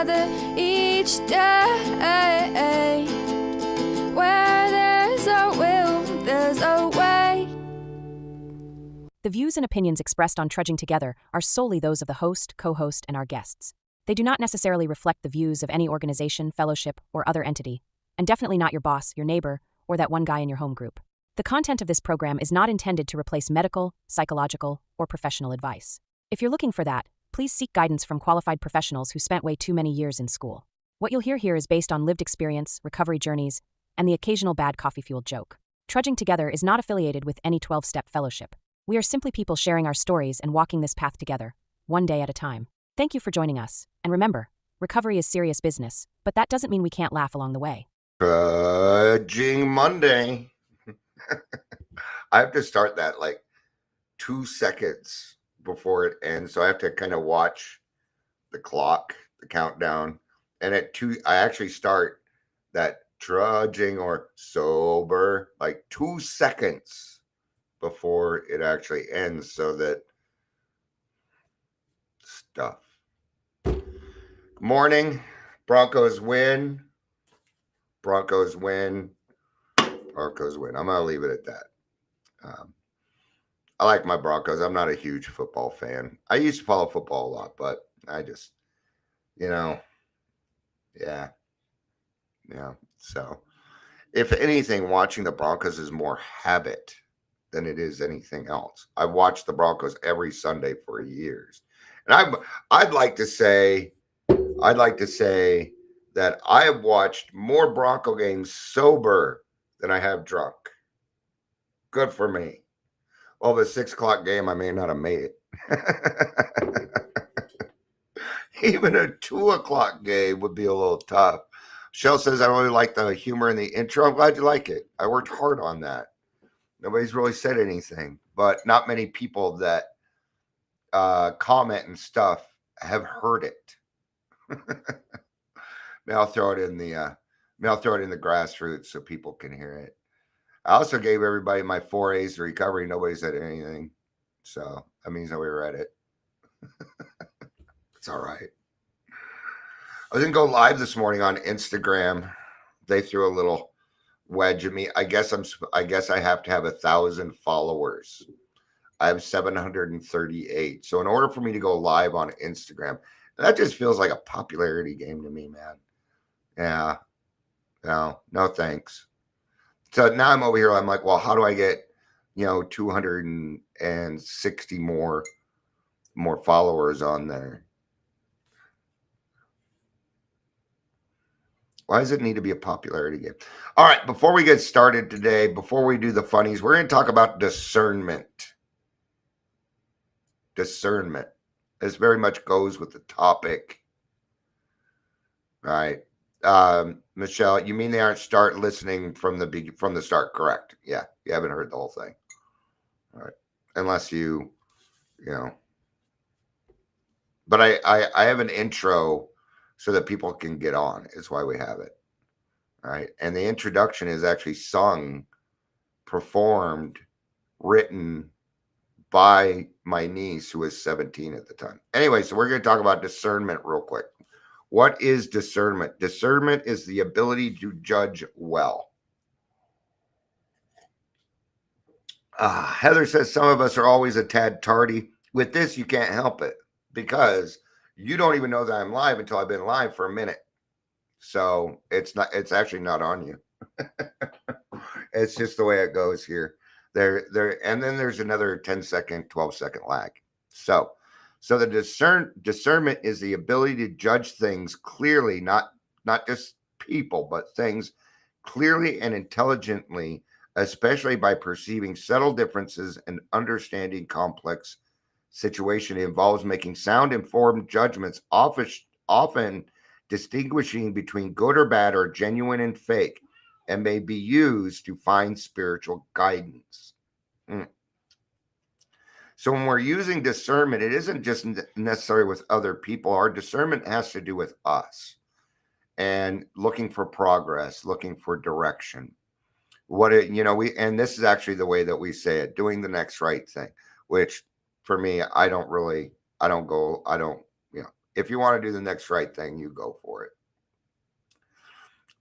together each day. Where there's a will, there's a way. The views and opinions expressed on Trudging Together are solely those of the host, co-host, and our guests. They do not necessarily reflect the views of any organization, fellowship, or other entity, and definitely not your boss, your neighbor, or that one guy in your home group. The content of this program is not intended to replace medical, psychological, or professional advice. If you're looking for that, please seek guidance from qualified professionals who spent way too many years in school. What you'll hear here is based on lived experience, recovery journeys, and the occasional bad coffee-fueled joke. Trudging Together is not affiliated with any 12-step fellowship. We are simply people sharing our stories and walking this path together, one day at a time. Thank you for joining us. And remember, recovery is serious business, but that doesn't mean we can't laugh along the way. Trudging Monday. I have to start that like 2 seconds before it ends. So I have to kind of watch the clock, the countdown. And at 2, I actually start that trudging or sober like 2 seconds before it actually ends so that stuff. Good morning. Broncos win. Broncos win. Broncos win. I'm going to leave it at that. I like my Broncos. I'm not a huge football fan. I used to follow football a lot, but I just, yeah. So if anything, watching the Broncos is more habit than it is anything else. I've watched the Broncos every Sunday for years. And I'd like to say that I have watched more Bronco games sober than I have drunk. Good for me. Well, the 6 o'clock game, I may not have made it. Even a 2 o'clock game would be a little tough. Shell says, I really like the humor in the intro. I'm glad you like it. I worked hard on that. Nobody's really said anything, but not many people that comment and stuff have heard it. Maybe I'll throw it in the grassroots so people can hear it. I also gave everybody my 4 A's to recovery. Nobody said anything, so that means that we read it. It's all right. I was gonna go live this morning on Instagram. They threw a little wedge at me. I guess I have to have 1,000 followers. I have 738. So in order for me to go live on Instagram, that just feels like a popularity game to me, man. Yeah. No thanks. So now I'm over here. I'm like, well, how do I get, 260 more followers on there? Why does it need to be a popularity game? All right, before we get started today, before we do the funnies, we're going to talk about discernment. Discernment. This very much goes with the topic. All right. Michelle, you mean they aren't start listening from the start, correct? Yeah, you haven't heard the whole thing. All right. Unless but I have an intro so that people can get on, is why we have it. All right. And the introduction is actually sung, performed, written by my niece, who was 17 at the time. Anyway, so we're going to talk about discernment real quick. What is discernment? Discernment is the ability to judge well. Heather says some of us are always a tad tardy. With this, you can't help it because you don't even know that I'm live until I've been live for a minute. So it's actually not on you. It's just the way it goes here. And then there's another 10-second, 12-second lag. So the discernment is the ability to judge things clearly, not just people, but things clearly and intelligently, especially by perceiving subtle differences and understanding complex situation. It involves making sound, informed judgments, often distinguishing between good or bad or genuine and fake, and may be used to find spiritual guidance. So when we're using discernment, it isn't just necessary with other people. Our discernment has to do with us and looking for progress, looking for direction. And this is actually the way that we say it, doing the next right thing, which for me, If you want to do the next right thing, you go for it.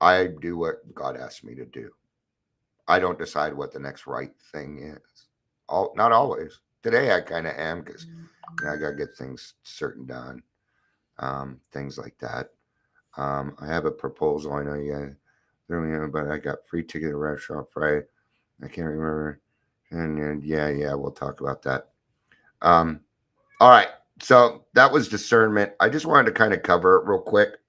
I do what God asked me to do. I don't decide what the next right thing is. Not always. Today I kind of am because I got to get things certain done, things like that. I have a proposal. I know you guys, but I got free ticket to restaurant Friday. I can't remember. And yeah, we'll talk about that. All right. So that was discernment. I just wanted to kind of cover it real quick,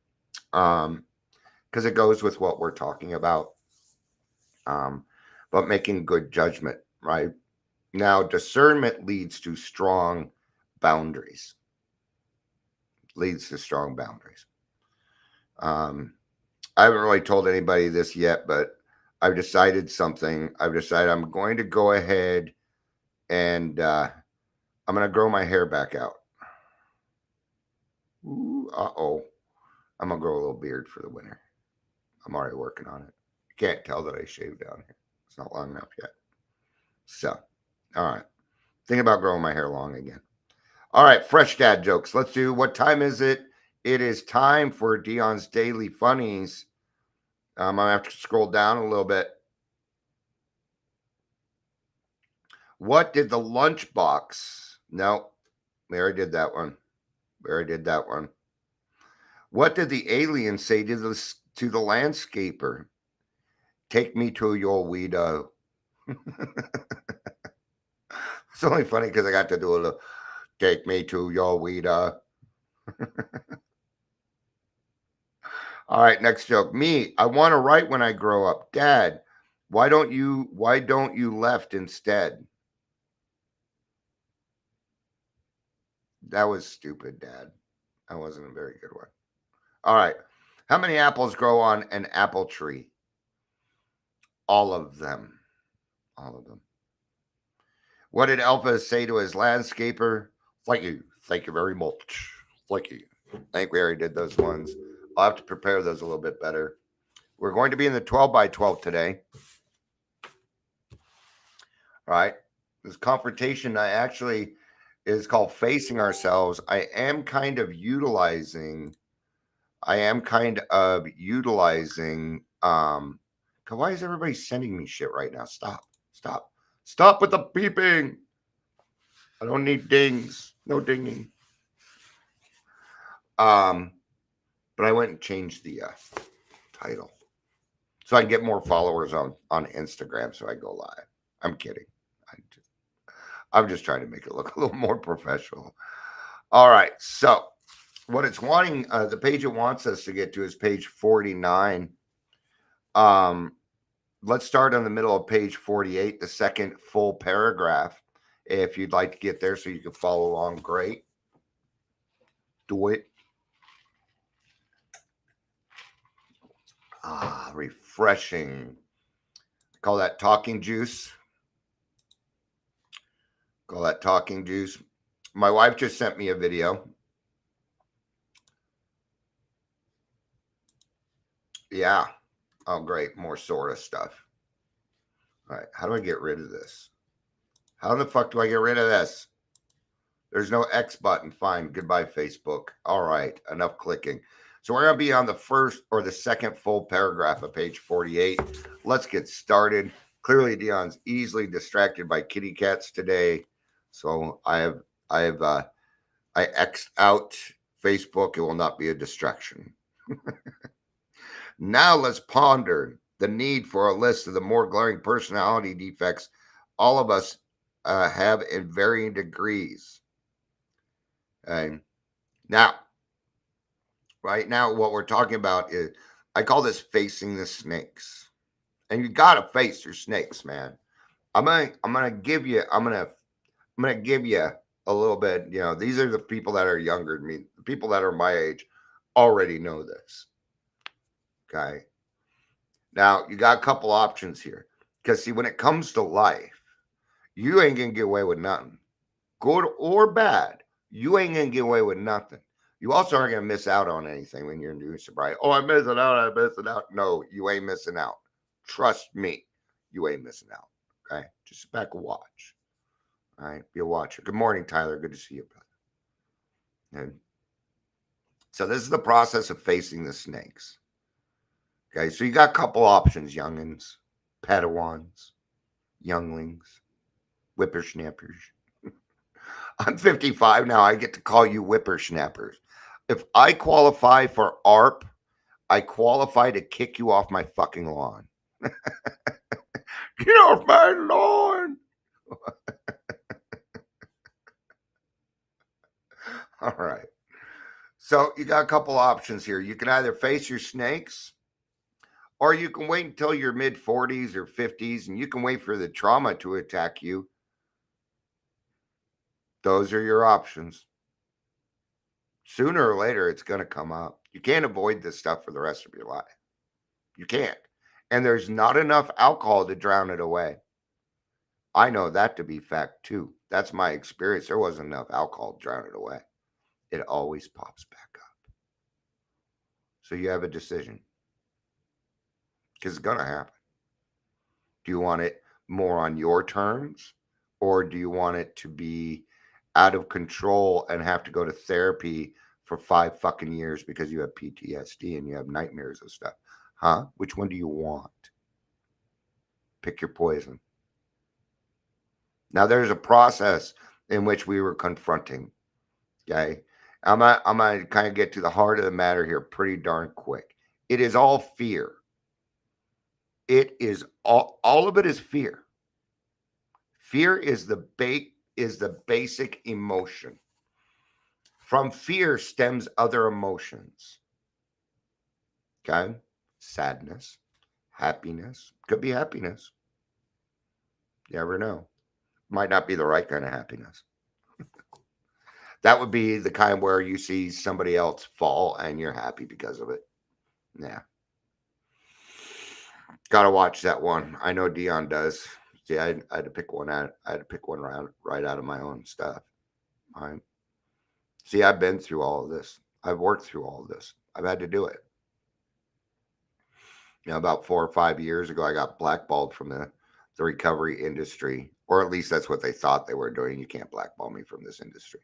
because it goes with what we're talking about. But making good judgment, right? Now, discernment leads to strong boundaries. I haven't really told anybody this yet, but I've decided something. I've decided I'm going to go ahead and I'm going to grow my hair back out. Ooh, I'm going to grow a little beard for the winter. I'm already working on it. You can't tell that I shaved down here. It's not long enough yet. So, all right. Think about growing my hair long again. All right, fresh dad jokes. Let's do, what time is it? It is time for Dion's Daily Funnies. I'm going to have to scroll down a little bit. What did the lunchbox? No, we already did that one. What did the alien say to the landscaper? Take me to your widow. It's only funny because I got to do a little, take me to your widow. All right, next joke. Me, I want to write when I grow up. Dad, why don't you left instead? That was stupid, Dad. That wasn't a very good one. All right. How many apples grow on an apple tree? All of them. What did Elvis say to his landscaper? Thank you very much. Thank you. I think we already did those ones. I'll have to prepare those a little bit better. We're going to be in the 12 by 12 today. All right. This confrontation is called facing ourselves. I am kind of utilizing why is everybody sending me shit right now? Stop with the beeping. I don't need dings. No dinging. But I went and changed the title so I can get more followers on Instagram so I go live. I'm kidding. I'm just trying to make it look a little more professional. All right. So what it's wanting, the page it wants us to get to is page 49. Let's start on the middle of page 48, the second full paragraph. If you'd like to get there so you can follow along, great. Do it. Refreshing. Call that talking juice. My wife just sent me a video. Yeah. Oh, great. More sort of stuff. All right. How do I get rid of this? How the fuck do I get rid of this? There's no X button. Fine. Goodbye, Facebook. All right. Enough clicking. So we're going to be on the first or the second full paragraph of page 48. Let's get started. Clearly, Dion's easily distracted by kitty cats today. So I X'd out Facebook. It will not be a distraction. Now let's ponder the need for a list of the more glaring personality defects all of us have in varying degrees. Okay. Now, right now, what we're talking about is, I call this facing the snakes. And you got to face your snakes, man. I'm gonna give you a little bit. These are the people that are younger than me. The people that are my age already know this. Okay. Now you got a couple options here, because see, when it comes to life, you ain't gonna get away with nothing, good or bad. You ain't gonna get away with nothing. You also aren't gonna miss out on anything when you're doing sobriety. Oh, I'm missing out. No, you ain't missing out. Trust me, you ain't missing out. Okay, just sit back and watch. All right, be a watcher. Good morning, Tyler. Good to see you, brother. And So this is the process of facing the snakes. Okay, so you got a couple options, youngins, padawans, younglings, whippersnappers. I'm 55 now. I get to call you whippersnappers. If I qualify for ARP, I qualify to kick you off my fucking lawn. Get off my lawn. All right. So you got a couple options here. You can either face your snakes, or you can wait until your mid 40s or 50s and you can wait for the trauma to attack you. Those are your options. Sooner or later, it's going to come up. You can't avoid this stuff for the rest of your life. You can't. And there's not enough alcohol to drown it away. I know that to be fact too. That's my experience. There wasn't enough alcohol to drown it away. It always pops back up. So you have a decision. Because it's going to happen. Do you want it more on your terms? Or do you want it to be out of control and have to go to therapy for 5 fucking years because you have PTSD and you have nightmares and stuff? Huh? Which one do you want? Pick your poison. Now, there's a process in which we were confronting. Okay. I'm going to kind of get to the heart of the matter here pretty darn quick. It is all fear. It is all of it is fear. Fear is the basic emotion. From fear stems other emotions. Okay? Sadness, happiness. Could be happiness. You never know. Might not be the right kind of happiness. That would be the kind where you see somebody else fall and you're happy because of it. Yeah. Gotta watch that one. I know Dion does. See, I had to pick one out. I had to pick one right out of my own stuff. All right. See, I've been through all of this. I've worked through all of this. I've had to do it. About 4 or 5 years ago, I got blackballed from the recovery industry, or at least that's what they thought they were doing. You can't blackball me from this industry.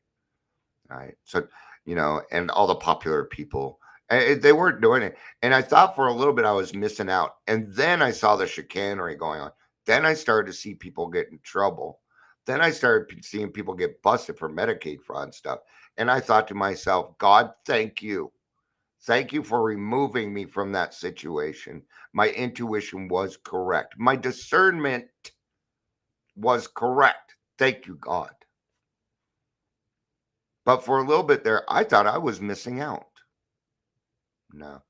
All right. So, and all the popular people, they weren't doing it. And I thought for a little bit I was missing out. And then I saw the chicanery going on. Then I started to see people get in trouble. Then I started seeing people get busted for Medicaid fraud and stuff. And I thought to myself, God, thank you. Thank you for removing me from that situation. My intuition was correct. My discernment was correct. Thank you, God. But for a little bit there, I thought I was missing out. No,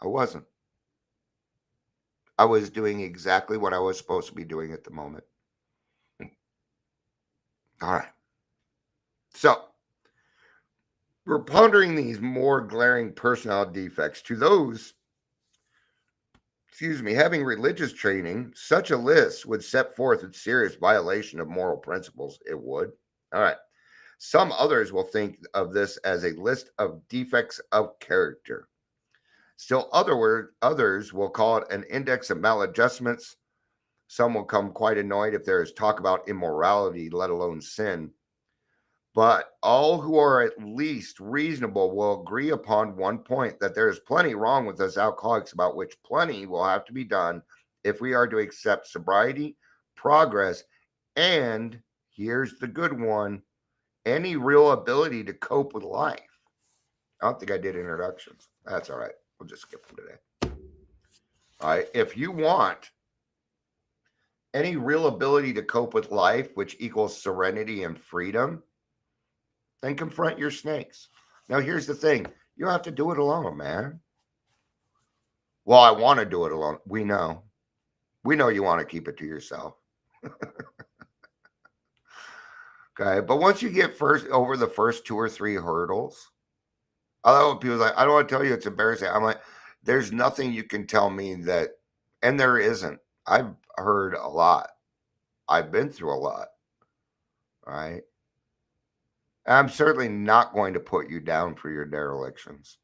I wasn't. I was doing exactly what I was supposed to be doing at the moment. All right. So, we're pondering these more glaring personality defects. To those, having religious training, such a list would set forth a serious violation of moral principles. It would. All right. Some others will think of this as a list of defects of character. Still others will call it an index of maladjustments. Some will come quite annoyed if there is talk about immorality, let alone sin. But all who are at least reasonable will agree upon one point, that there is plenty wrong with us alcoholics, about which plenty will have to be done if we are to accept sobriety, progress, and here's the good one, any real ability to cope with life. I don't think I did introductions. That's all right. We'll just skip them today. All right. If you want any real ability to cope with life, which equals serenity and freedom, then confront your snakes. Now, here's the thing. You don't have to do it alone, man. Well, I want to do it alone. We know. We know you want to keep it to yourself. Okay. But once you get over the first 2 or 3 hurdles, I love when people's like, I don't want to tell you it's embarrassing. I'm like, there's nothing you can tell me that, and there isn't. I've heard a lot. I've been through a lot. All right. I'm certainly not going to put you down for your derelictions.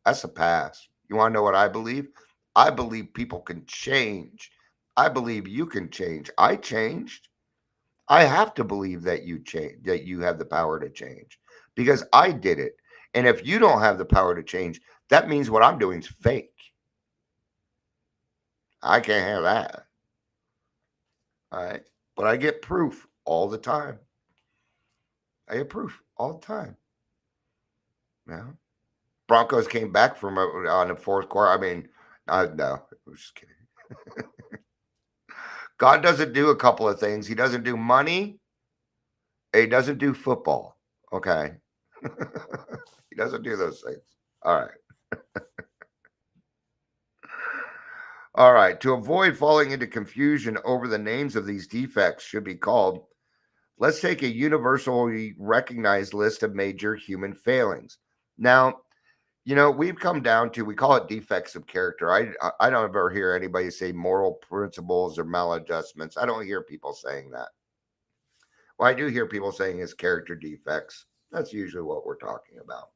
That's a pass. You want to know what I believe? I believe people can change. I believe you can change. I changed. I have to believe that you change, that you have the power to change, because I did it. And if you don't have the power to change, that means what I'm doing is fake. I can't have that. All right. But I get proof all the time. I get proof all the time. Yeah. Broncos came back from on the fourth quarter. I mean, no, I'm just kidding. God doesn't do a couple of things. He doesn't do money. He doesn't do football. Okay. He doesn't do those things. All right. All right. To avoid falling into confusion over the names of these defects should be called, let's take a universally recognized list of major human failings. Now, we've come down to, we call it defects of character. I don't ever hear anybody say moral principles or maladjustments. I don't hear people saying that. Well, I do hear people saying it's character defects. That's usually what we're talking about.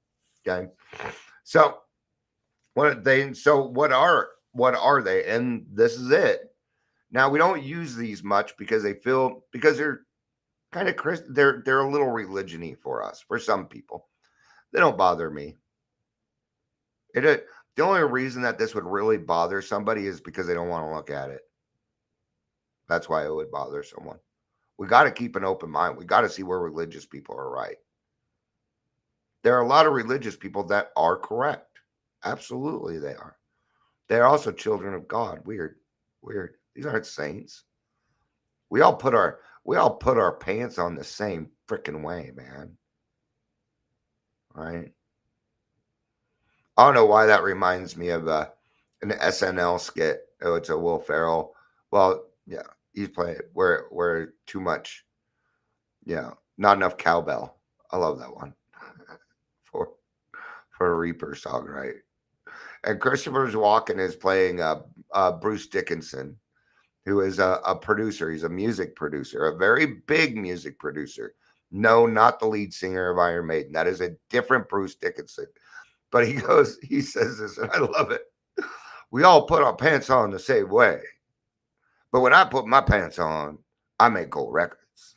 Okay. So what are they? And this is it. Now, we don't use these much because they're kind of they're a little religion-y for us, for some people. They don't bother me. The only reason that this would really bother somebody is because they don't want to look at it. That's why it would bother someone. We got to keep an open mind. We got to see where religious people are right. There are a lot of religious people that are correct. Absolutely, they are. They're also children of God. Weird. These aren't saints. We all put our pants on the same freaking way, man. Right? I don't know why that reminds me of an SNL skit. Oh, it's a Will Ferrell. Well, yeah, he's playing it where too much, not enough cowbell. I love that one for a Reaper song, right? And Christopher Walken is playing Bruce Dickinson, who is a producer. He's a music producer, a very big music producer. No, not the lead singer of Iron Maiden. That is a different Bruce Dickinson. But he says this, and I love it. We all put our pants on the same way. But when I put my pants on, I make gold records.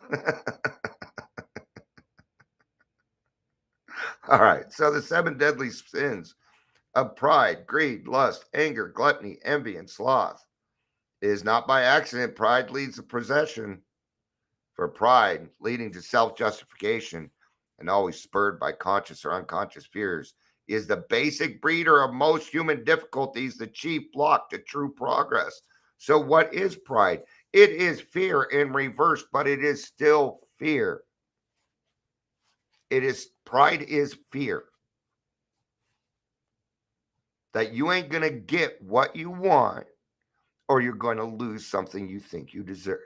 All right. So the 7 deadly sins of pride, greed, lust, anger, gluttony, envy, and sloth. It is not by accident pride leads to possession. For pride, leading to self-justification and always spurred by conscious or unconscious fears, is the basic breeder of most human difficulties, the chief block to true progress. So what is pride? It is fear in reverse, but it is still fear. Pride is fear. That you ain't going to get what you want, or you're going to lose something you think you deserve.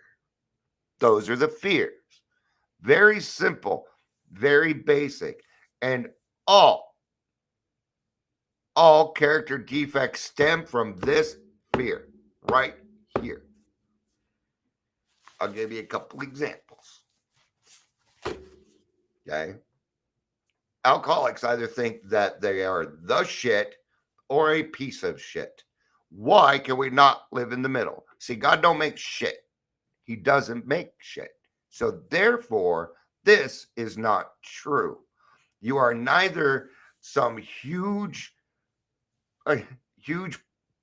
Those are the fears. Very simple, very basic. And all character defects stem from this fear right here. I'll give you a couple examples. Okay. Alcoholics either think that they are the shit or a piece of shit. Why can we not live in the middle? See, God don't make shit. He doesn't make shit. So therefore, this is not true. You are neither some huge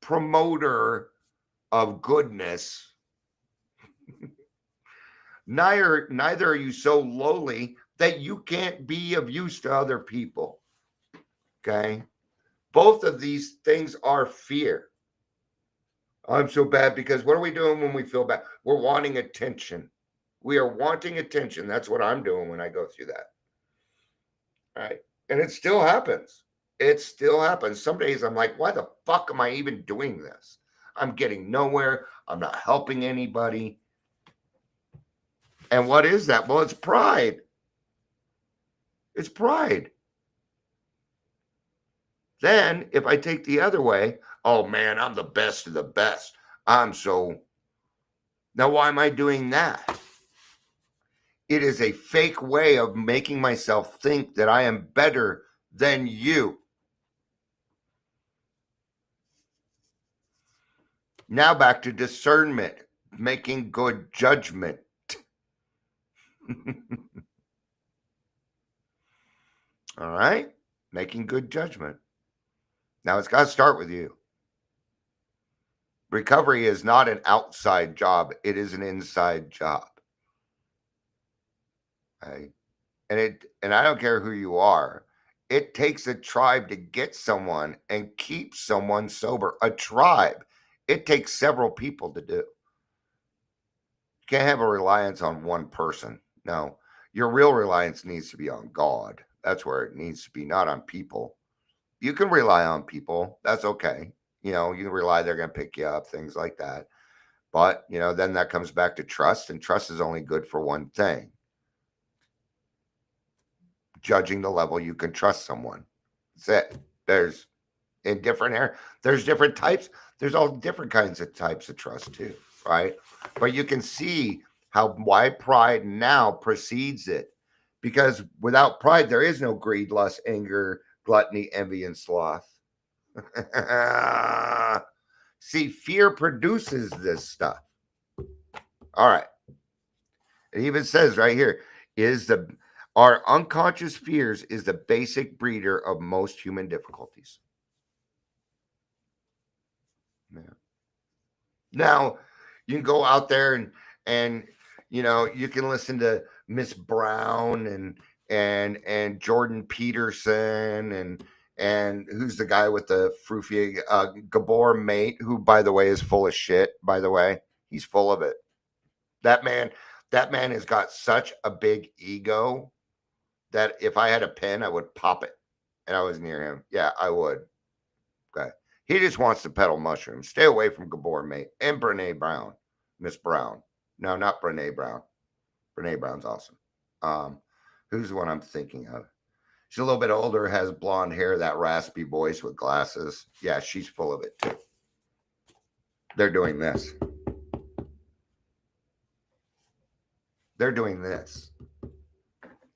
promoter of goodness. Neither are you so lowly that you can't be of use to other people. Okay? Both of these things are fear. I'm so bad because what are we doing when we feel bad? We're wanting attention. We are wanting attention. That's what I'm doing when I go through that. All right. And it still happens. It still happens. Some days I'm like, why the fuck am I even doing this? I'm getting nowhere. I'm not helping anybody. And what is that? Well, it's pride. It's pride. Then if I take the other way, oh man, I'm the best of the best. Now why am I doing that? It is a fake way of making myself think that I am better than you. Now back to discernment, making good judgment. All right. making good judgment. Now, it's got to start with you. Recovery is not an outside job. It is an inside job. Okay? And I don't care who you are. It takes a tribe to get someone and keep someone sober. A tribe. It takes several people to do. You can't have a reliance on one person. No. Your real reliance needs to be on God. That's where it needs to be, not on people. You can rely on people. That's okay. You can rely they're going to pick you up, things like that. But, then that comes back to trust, and trust is only good for one thing. Judging the level you can trust someone. That's it. There's different types. There's all different kinds of types of trust too, right? But you can see why pride now precedes it. Because without pride, there is no greed, lust, anger, gluttony, envy, and sloth. See, fear produces this stuff. All right. It even says right here, our unconscious fears is the basic breeder of most human difficulties. Yeah. Now, you can go out there and you can listen to Miss Brown and Jordan Peterson and who's the guy with the froofy Gabor Mate, who, by the way, is full of shit. By the way, he's full of it. That man has got such a big ego that if I had a pen, I would pop it, and I was near him. Yeah, I would. Okay. He just wants to peddle mushrooms. Stay away from Gabor Mate and Brene Brown. Miss Brown. No, not Brene Brown. Brene Brown's awesome. Who's the one I'm thinking of? She's a little bit older, has blonde hair, that raspy voice with glasses. Yeah, she's full of it too. They're doing this. They're doing this.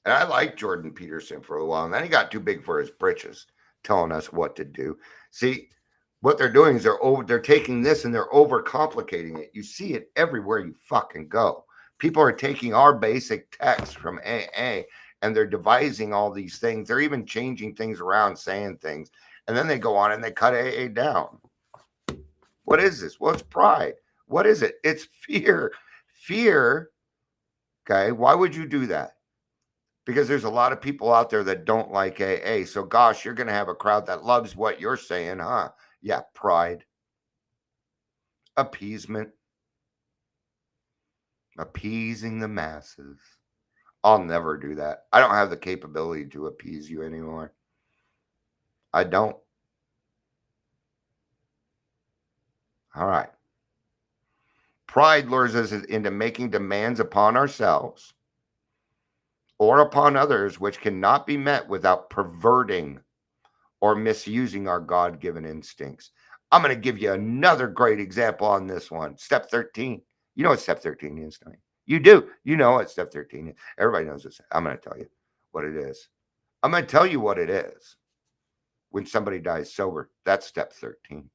And I liked Jordan Peterson for a while, and then he got too big for his britches, telling us what to do. See, what they're doing is they're taking this and they're overcomplicating it. You see it everywhere you fucking go. People are taking our basic text from AA and they're devising all these things. They're even changing things around, saying things, and then they go on and they cut AA down. What is this? Well, it's pride. What is it? It's fear. Fear. Okay. Why would you do that? Because there's a lot of people out there that don't like AA. So, gosh, you're going to have a crowd that loves what you're saying, huh? Yeah, pride. Appeasement. Appeasing the masses. I'll never do that. I don't have the capability to appease you anymore. I don't. All right. Pride lures us into making demands upon ourselves or upon others which cannot be met without perverting or misusing our God-given instincts. I'm going to give you another great example on this one. Step 13. You know what step 13 is, don't you? You do. You know what step 13 is. Everybody knows this. I'm going to tell you what it is. I'm going to tell you what it is. When somebody dies sober, that's step 13.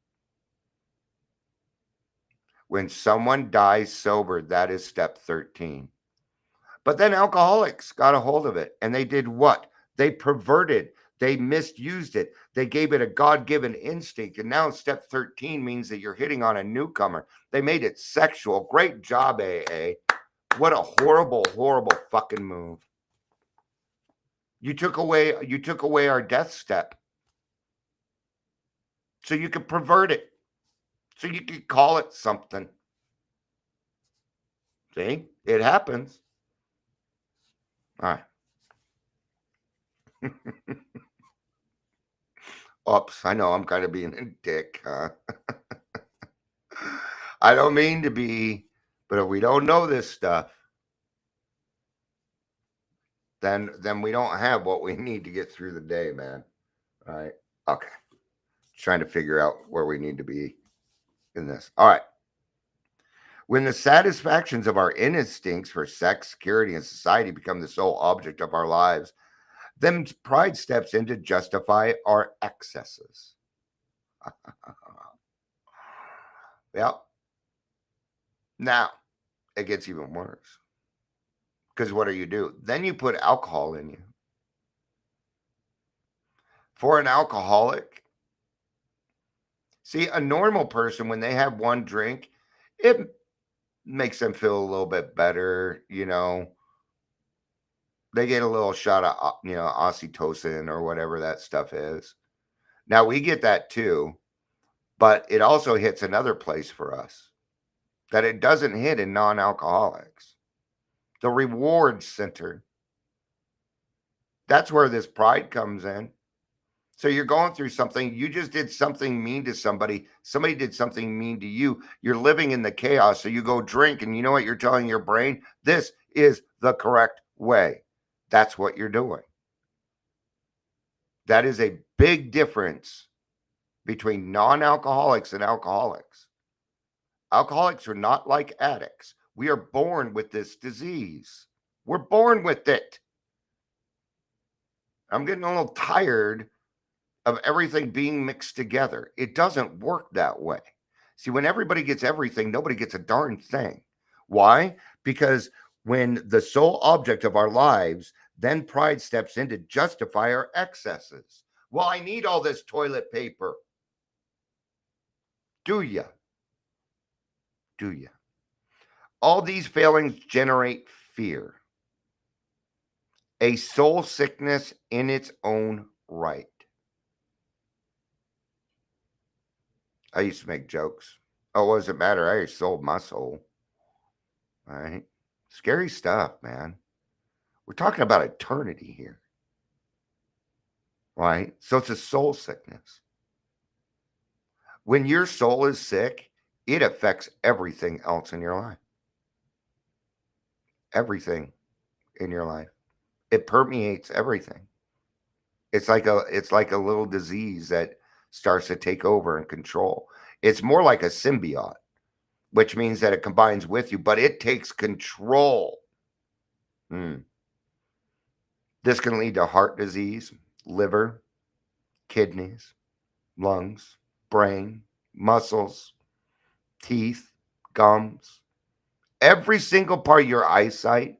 When someone dies sober, that is step 13. But then alcoholics got a hold of it, and they did what? They perverted. They misused it. They gave it a God-given instinct. And now step 13 means that you're hitting on a newcomer. They made it sexual. Great job, AA. What a horrible, horrible fucking move. You took away our death step. So you could pervert it. So you could call it something. See? It happens. All right. Oops, I know I'm kind of being a dick, huh? I don't mean to be, but if we don't know this stuff, then we don't have what we need to get through the day, man. All right. Okay. Trying to figure out where we need to be in this. All right. When the satisfactions of our instincts for sex, security, and society become the sole object of our lives, then pride steps in to justify our excesses. Well, now it gets even worse. Because what do? Then you put alcohol in you. For an alcoholic, see, a normal person, when they have one drink, it makes them feel a little bit better. They get a little shot of, oxytocin or whatever that stuff is. Now, we get that too, but it also hits another place for us that it doesn't hit in non-alcoholics. The reward center. That's where this pride comes in. So you're going through something, you just did something mean to somebody did something mean to you. You're living in the chaos, so you go drink, and you know what you're telling your brain? This is the correct way. That's what you're doing. That is a big difference between non-alcoholics and alcoholics. Alcoholics are not like addicts. We are born with this disease. We're born with it. I'm getting a little tired of everything being mixed together. It doesn't work that way. See, when everybody gets everything, nobody gets a darn thing. Why? Because when the sole object of our lives, then pride steps in to justify our excesses. Well, I need all this toilet paper. Do you? Do you? All these failings generate fear, a soul sickness in its own right. I used to make jokes. Oh, what does it matter? I sold my soul. All right. Scary stuff, man. We're talking about eternity here. Right? So it's a soul sickness. When your soul is sick, it affects everything else in your life. Everything in your life. It permeates everything. It's like a little disease that starts to take over and control. It's more like a symbiote, which means that it combines with you, but it takes control. This can lead to heart disease, liver, kidneys, lungs, brain, muscles, teeth, gums, every single part of your eyesight,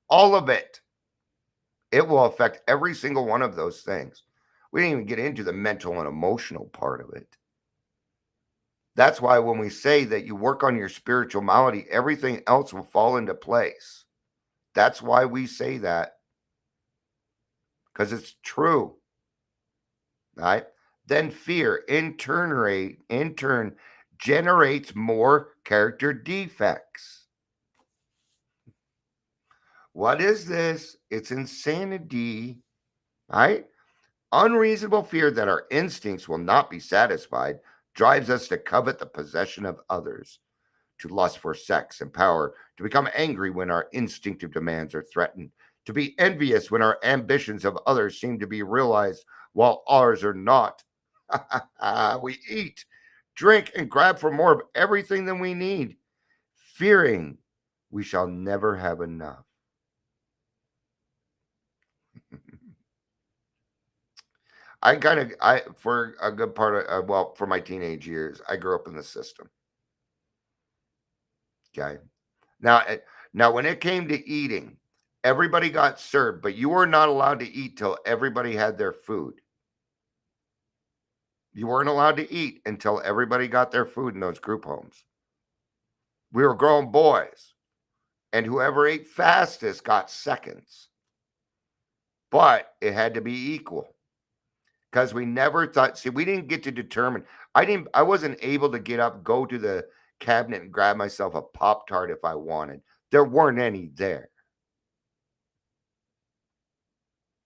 all of it. It will affect every single one of those things. We didn't even get into the mental and emotional part of it. That's why when we say that you work on your spiritual malady, everything else will fall into place. That's why we say that. Because it's true. Right? Then fear in turn generates more character defects. What is this? It's insanity, right? Unreasonable fear that our instincts will not be satisfied drives us to covet the possession of others, to lust for sex and power, to become angry when our instinctive demands are threatened, to be envious when our ambitions of others seem to be realized while ours are not. We eat, drink, and grab for more of everything than we need, fearing we shall never have enough. For a good part of, for my teenage years, I grew up in the system. Okay. Now, when it came to eating, everybody got served, but you were not allowed to eat till everybody had their food. You weren't allowed to eat until everybody got their food in those group homes. We were grown boys, and whoever ate fastest got seconds. But it had to be equal. Because we never thought, see, we didn't get to determine. I wasn't able to get up, go to the cabinet and grab myself a Pop-Tart if I wanted. There weren't any there.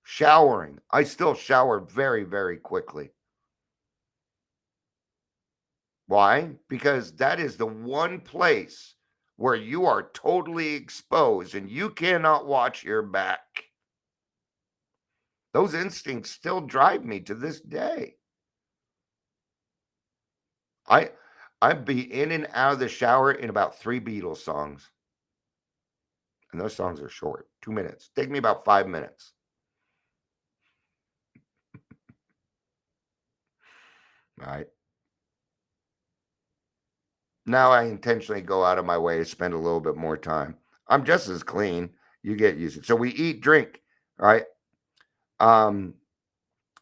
Showering. I still shower very, very quickly. Why? Because that is the one place where you are totally exposed and you cannot watch your back. Those instincts still drive me to this day. I'd be in and out of the shower in about 3 Beatles songs. And those songs are short, 2 minutes. Take me about 5 minutes. All right. Now I intentionally go out of my way to spend a little bit more time. I'm just as clean. You get used to it. So we eat, drink, all right?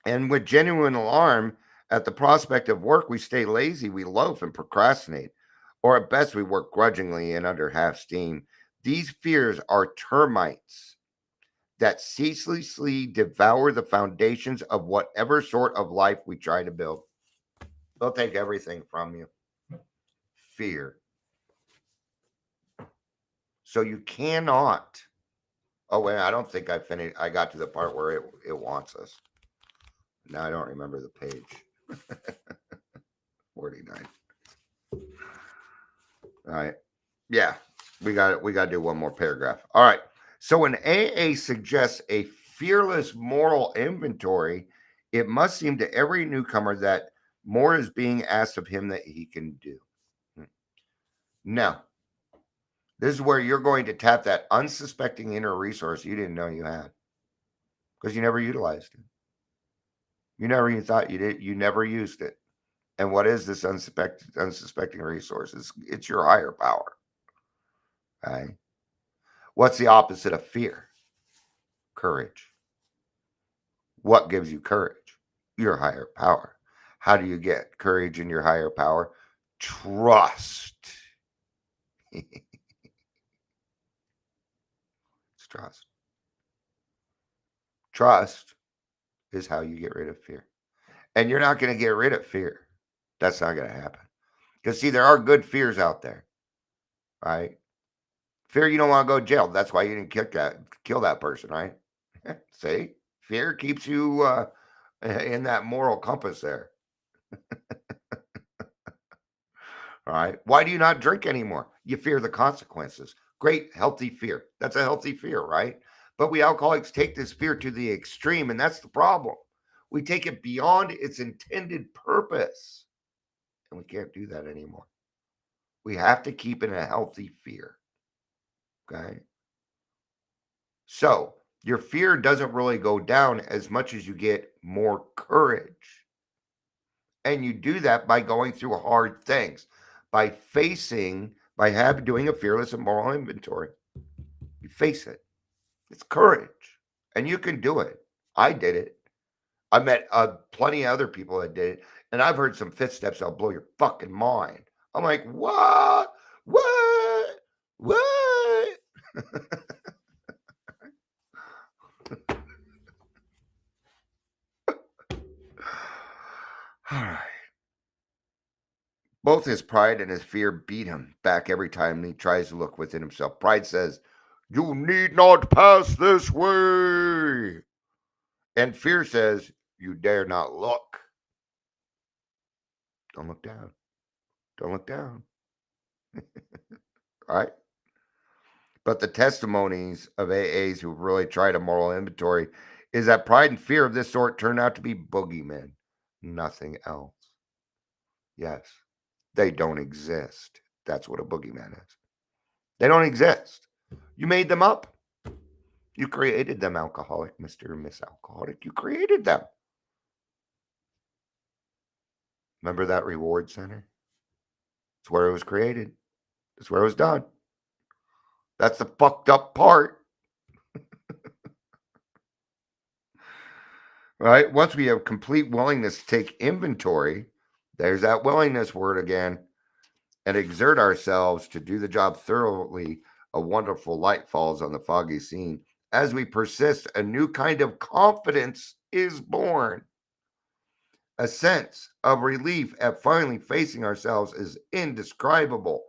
And with genuine alarm at the prospect of work, we stay lazy, we loaf and procrastinate, or at best, we work grudgingly and under half steam. These fears are termites that ceaselessly devour the foundations of whatever sort of life we try to build. They'll take everything from you. Fear. So you cannot. Oh, wait, I don't think I finished. I got to the part where it wants us. Now I don't remember the page. 49. All right. Yeah. We got it. We got to do one more paragraph. All right. So when AA suggests a fearless moral inventory, it must seem to every newcomer that more is being asked of him that he can do. Now, this is where you're going to tap that unsuspecting inner resource you didn't know you had because you never utilized it. You never even thought you did. You never used it. And what is this unsuspecting resource? It's your higher power. Okay. What's the opposite of fear? Courage. What gives you courage? Your higher power. How do you get courage in your higher power? Trust. It's trust. Trust is how you get rid of fear. And you're not going to get rid of fear. That's not going to happen. Because, see, there are good fears out there, right? Fear you don't want to go to jail. That's why you didn't kill that person, right? See? Fear keeps you in that moral compass there. All right. Why do you not drink anymore? You fear the consequences. Great, healthy fear. That's a healthy fear, right? But we alcoholics take this fear to the extreme, and that's the problem. We take it beyond its intended purpose, and we can't do that anymore. We have to keep it a healthy fear. Okay. So your fear doesn't really go down as much as you get more courage. And you do that by going through hard things, by doing a fearless and moral inventory. You face it. It's courage. And you can do it. I did it. I met plenty of other people that did it. And I've heard some fifth steps that'll blow your fucking mind. I'm like, what? What? What? All right. Both his pride and his fear beat him back every time he tries to look within himself. Pride says, "You need not pass this way." And fear says, "You dare not look." Don't look down. Don't look down. All right. But the testimonies of AAs who really tried a moral inventory is that pride and fear of this sort turned out to be boogeymen, nothing else. Yes, they don't exist. That's what a boogeyman is. They don't exist. You made them up. You created them, alcoholic, Mr. and Miss Alcoholic. You created them. Remember that reward center? It's where it was created. It's where it was done. That's the fucked up part. Right? Once we have complete willingness to take inventory, there's that willingness word again, and exert ourselves to do the job thoroughly, a wonderful light falls on the foggy scene. As we persist, a new kind of confidence is born. A sense of relief at finally facing ourselves is indescribable.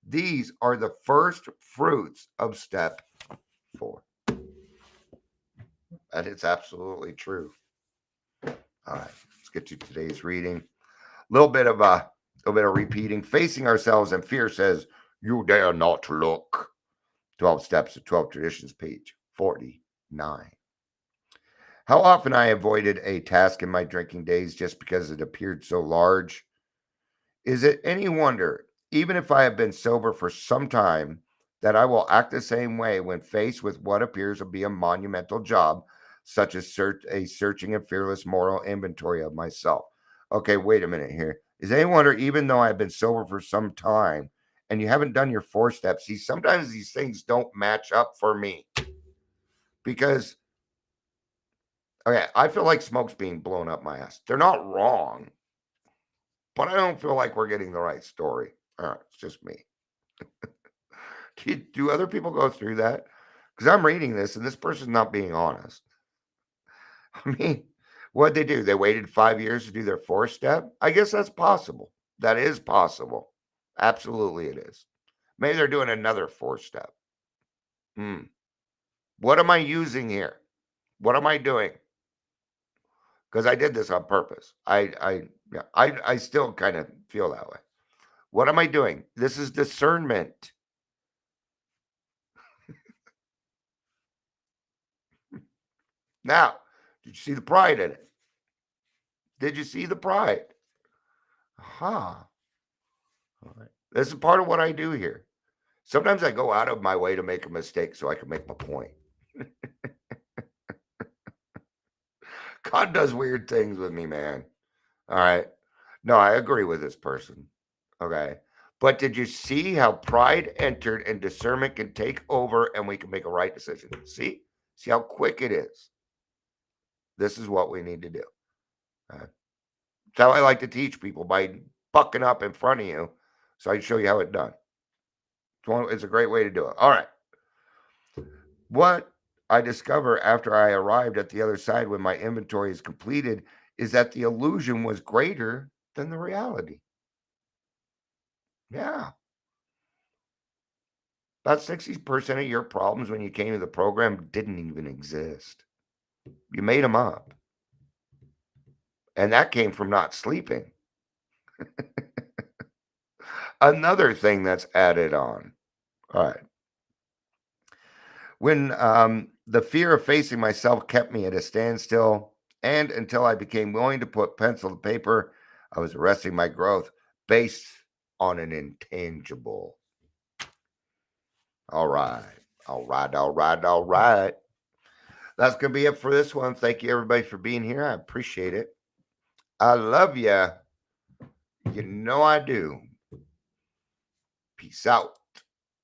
These are the first fruits of step 4. That is absolutely true. All right, let's get to today's reading. A little bit of repeating. Facing ourselves and fear says, "You dare not look." 12 Steps of 12 Traditions, page 49. How often I avoided a task in my drinking days just because it appeared so large. Is it any wonder, even if I have been sober for some time, that I will act the same way when faced with what appears to be a monumental job, such as searching and fearless moral inventory of myself? Okay, wait a minute here. Is it any wonder, even though I've been sober for some time and you haven't done your 4 steps, see, sometimes these things don't match up for me because Okay, I feel like smoke's being blown up my ass. They're not wrong, but I don't feel like we're getting the right story. All right, it's just me. Do other people go through that? Because I'm reading this and this person's not being honest. I mean, what'd they do? They waited 5 years to do their fourth step? I guess that's possible. That is possible. Absolutely, it is. Maybe they're doing another fourth step. What am I using here? What am I doing? Because I did this on purpose. I still kind of feel that way. What am I doing? This is discernment. Now, did you see the pride in it? Did you see the pride? Huh. All right. This is part of what I do here. Sometimes I go out of my way to make a mistake so I can make my point. God does weird things with me, man. All right. No, I agree with this person. Okay. But did you see how pride entered and discernment can take over and we can make a right decision? See? See how quick it is? This is what we need to do. That's how I like to teach people, by bucking up in front of you so I can show you how it's done. It's a great way to do it. All right. What I discover after I arrived at the other side when my inventory is completed is that the illusion was greater than the reality. Yeah. About 60% of your problems when you came to the program didn't even exist. You made them up. And that came from not sleeping. Another thing that's added on. All right. When the fear of facing myself kept me at a standstill, and until I became willing to put pencil to paper, I was arresting my growth based on an intangible. All right. All right. All right. All right. That's going to be it for this one. Thank you, everybody, for being here. I appreciate it. I love you. You know I do. Peace out.